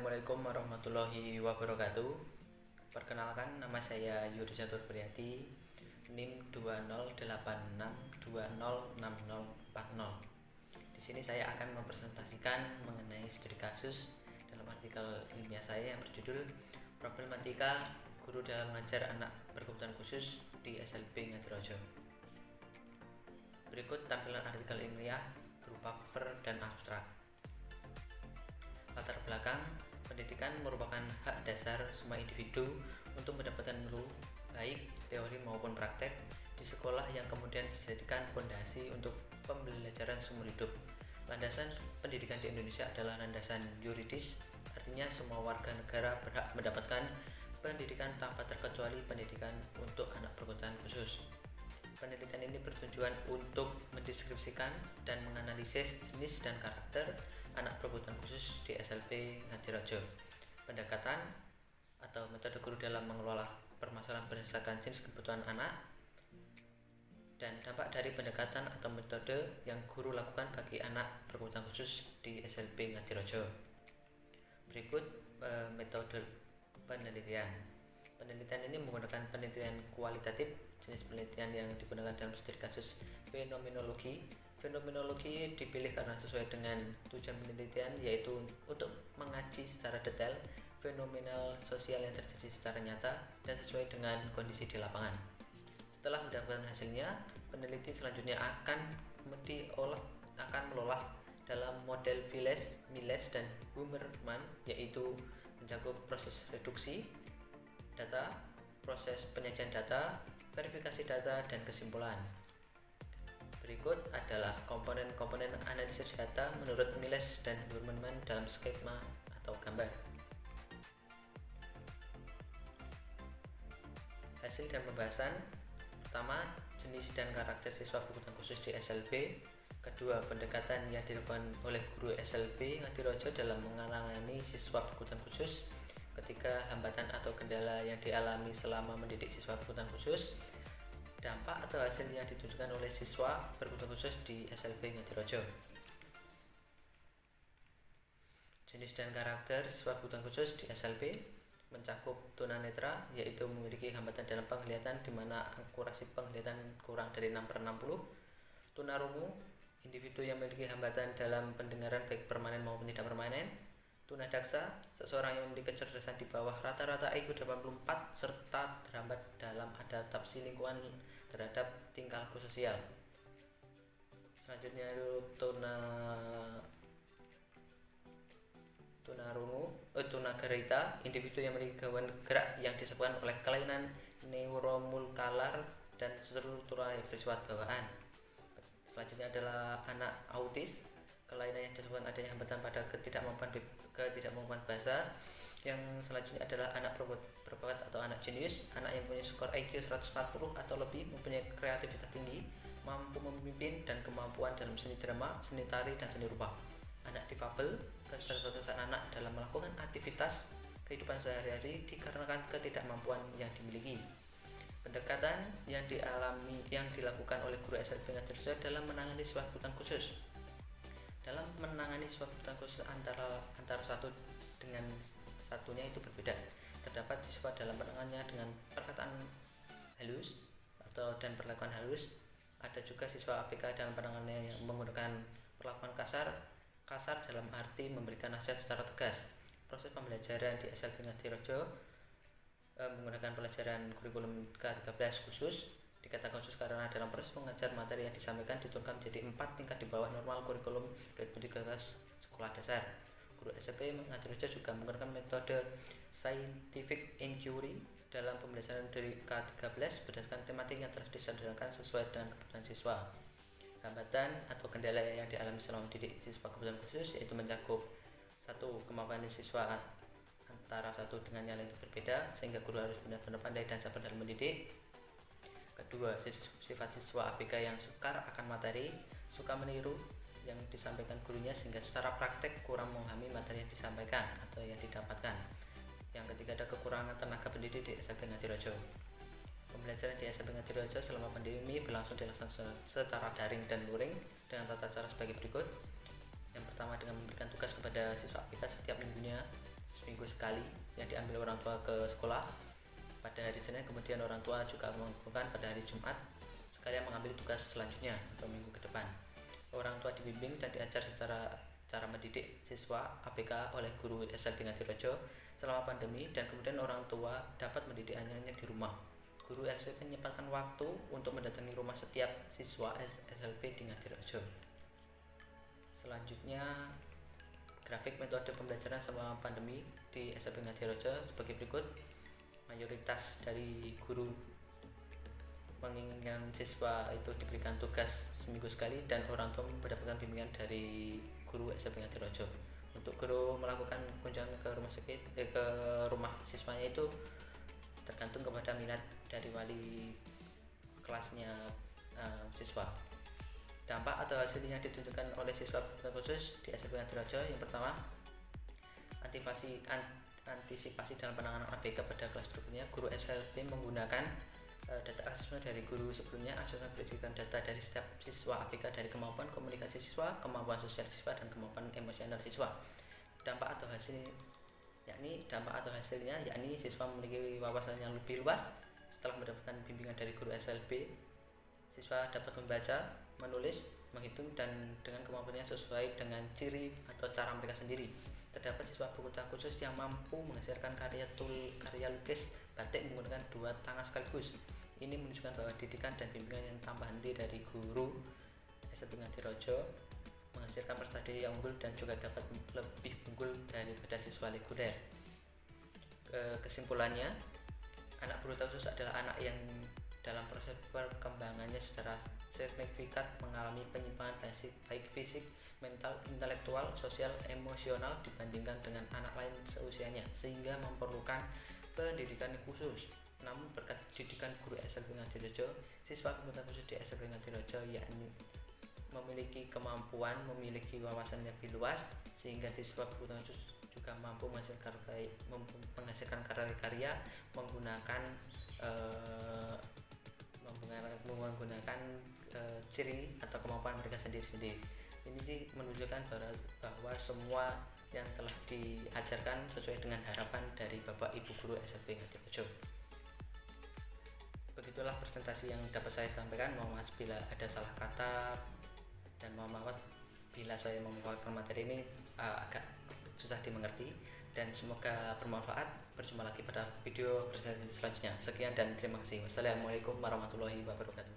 Assalamualaikum warahmatullahi wabarakatuh. Perkenalkan, nama saya Yuri Catur Priati, NIM 2086206040. Di sini saya akan mempresentasikan mengenai studi kasus dalam artikel ilmiah saya yang berjudul Problematika Guru dalam Mengajar Anak Berkebutuhan Khusus di SLB Ngadirojo. Berikut tampilan artikel ilmiah berupa cover dan abstrak. Latar belakang, pendidikan merupakan hak dasar semua individu untuk mendapatkan ilmu baik teori maupun praktek di sekolah yang kemudian dijadikan fondasi untuk pembelajaran seumur hidup. Landasan pendidikan di Indonesia adalah landasan yuridis, artinya semua warga negara berhak mendapatkan pendidikan tanpa terkecuali pendidikan untuk anak berkebutuhan khusus. Penelitian ini bertujuan untuk mendeskripsikan dan menganalisis jenis dan karakter anak berkebutuhan khusus di SLB Ngadirojo. Pendekatan atau metode guru dalam mengelola permasalahan berdasarkan jenis kebutuhan anak dan dampak dari pendekatan atau metode yang guru lakukan bagi anak berkebutuhan khusus di SLB Ngadirojo. Berikut metode penelitian. Penelitian ini menggunakan penelitian kualitatif. Jenis penelitian yang digunakan dalam studi kasus fenomenologi. Fenomenologi dipilih karena sesuai dengan tujuan penelitian, yaitu untuk mengaji secara detail fenomenal sosial yang terjadi secara nyata dan sesuai dengan kondisi di lapangan. Setelah mendapatkan hasilnya, peneliti selanjutnya akan melolah dalam model Viles, Miles, dan Huberman, yaitu mencakup proses reduksi data, proses penyajian data, verifikasi data, dan kesimpulan. Berikut adalah komponen-komponen analisis data menurut Miles dan Huberman dalam skema atau gambar. Hasil dan pembahasan. Pertama, jenis dan karakter siswa berkebutuhan khusus di SLB. Kedua, pendekatan yang dilakukan oleh guru SLB Ngadirojo dalam menangani siswa berkebutuhan khusus. Ketiga, hambatan atau kendala yang dialami selama mendidik siswa berkebutuhan khusus. Dampak atau hasil yang ditunjukkan oleh siswa berkebutuhan khusus di SLB Ngadirojo. Jenis dan karakter siswa berkebutuhan khusus di SLB mencakup tunanetra, yaitu memiliki hambatan dalam penglihatan di mana akurasi penglihatan kurang dari 6/60. Tunarungu, individu yang memiliki hambatan dalam pendengaran baik permanen maupun tidak permanen. Tunadaksa, seseorang yang memiliki kecerdasan di bawah rata-rata IQ 84 serta terhambat dalam adaptasi lingkungan terhadap tingkah laku sosial. Selanjutnya tunagrahita, individu yang memiliki gangguan gerak yang disebabkan oleh kelainan neuromuskular dan struktural yang bersifat bawaan. Selanjutnya adalah anak autis, kelainan yang disebabkan adanya hambatan pada ketidakmampuan bahasa. Yang selanjutnya adalah anak berbakat atau anak jenius, anak yang punya skor IQ 140 atau lebih, mempunyai kreativitas tinggi, mampu memimpin dan kemampuan dalam seni drama, seni tari, dan seni rupa. Anak difabel, keterbatasan anak dalam melakukan aktivitas kehidupan sehari-hari dikarenakan ketidakmampuan yang dimiliki. Pendekatan yang dilakukan oleh guru SLB Ngadirojo dalam menangani siswa berkebutuhan khusus. Dalam menangani siswa berkebutuhan khusus antara satu dengan satunya itu berbeda. Terdapat siswa dalam penanganannya dengan perkataan halus dan perlakuan halus. Ada juga siswa APK dalam penanganannya yang menggunakan perlakuan kasar dalam arti memberikan nasihat secara tegas. Proses pembelajaran di SLB Ngadirojo menggunakan pelajaran kurikulum K13 khusus. Dikatakan khusus karena dalam proses mengajar materi yang disampaikan diturunkan menjadi 4 tingkat di bawah normal kurikulum 2013 sekolah dasar. Guru SLB Ngadirojo juga menggunakan metode scientific inquiry dalam pembelajaran dari K13 berdasarkan tematik yang telah disederhanakan sesuai dengan kebutuhan siswa. Hambatan atau kendala yang dialami selama mendidik siswa berkebutuhan khusus yaitu mencakup 1. Kemampuan siswa antara satu dengan yang lain itu berbeda, sehingga guru harus benar-benar pandai dan sabar dalam mendidik. Kedua, sifat siswa ABK yang sukar akan materi, suka meniru yang disampaikan gurunya sehingga secara praktek kurang memahami materi yang disampaikan atau yang didapatkan. Yang ketiga, ada kekurangan tenaga pendidik di SLB Ngadirojo. Pembelajaran di SLB Ngadirojo selama pandemi berlangsung dilaksanakan secara daring dan luring dengan tata cara sebagai berikut. Yang pertama, dengan memberikan tugas kepada siswa ABK setiap minggunya seminggu sekali yang diambil orang tua ke sekolah pada hari Senin, kemudian orang tua juga mengumpulkan pada hari Jumat sekalian mengambil tugas selanjutnya atau minggu ke depan. Orang tua dibimbing dan diajar secara cara mendidik siswa ABK oleh guru SLB Ngadirejo selama pandemi, dan kemudian orang tua dapat mendidik anaknya di rumah. Guru SLB menyempatkan waktu untuk mendatangi rumah setiap siswa SLB di Ngadirejo. Selanjutnya, grafik metode pembelajaran selama pandemi di SLB Ngadirejo sebagai berikut. Mayoritas dari guru menginginkan siswa itu diberikan tugas seminggu sekali dan orang tua mendapatkan bimbingan dari guru SLB Ngadirejo. Untuk guru melakukan kunjungan ke rumah siswanya itu tergantung kepada minat dari wali kelasnya siswa. Dampak atau hasil yang ditunjukkan oleh siswa berkebutuhan khusus di SLB Ngadirejo, yang pertama, antisipasi dalam penanganan ABK pada kelas berikutnya. Guru SLB menggunakan data asesmen dari guru sebelumnya. Asesmen berdasarkan data dari setiap siswa ABK dari kemampuan komunikasi siswa, kemampuan sosial siswa, dan kemampuan emosional siswa. Dampak atau hasilnya yakni siswa memiliki wawasan yang lebih luas setelah mendapatkan bimbingan dari guru SLB. Siswa dapat membaca, menulis, menghitung, dan dengan kemampuannya sesuai dengan ciri atau cara mereka sendiri. Terdapat siswa berkebutuhan khusus yang mampu menghasilkan karya lukis batik menggunakan 2 tangan sekaligus. Ini menunjukkan bahwa didikan dan bimbingan yang tanpa henti dari guru SLB Ngadirejo menghasilkan prestasi yang unggul dan juga dapat lebih unggul daripada siswa reguler. Kesimpulannya, anak berkebutuhan khusus adalah anak yang dalam proses perkembangannya secara signifikan mengalami penyimpangan baik fisik, mental, intelektual, sosial, emosional dibandingkan dengan anak lain seusianya, sehingga memerlukan pendidikan khusus. Namun berkat didikan guru SLB Ngadirejo, siswa berkebutuhan khusus di SLB Ngadirejo yakni memiliki kemampuan, memiliki wawasan yang lebih luas, sehingga siswa berkebutuhan khusus juga mampu menghasilkan karya menggunakan ciri atau kemampuan mereka sendiri-sendiri. Ini sih menunjukkan bahwa semua yang telah diajarkan sesuai dengan harapan dari Bapak Ibu Guru SLB Ngadirejo. Begitulah presentasi yang dapat saya sampaikan. Mohon maaf bila ada salah kata dan mohon maaf bila saya memaparkan materi ini agak susah dimengerti, dan semoga bermanfaat. Berjumpa lagi pada video presentasi selanjutnya. Sekian dan terima kasih. Wassalamualaikum warahmatullahi wabarakatuh.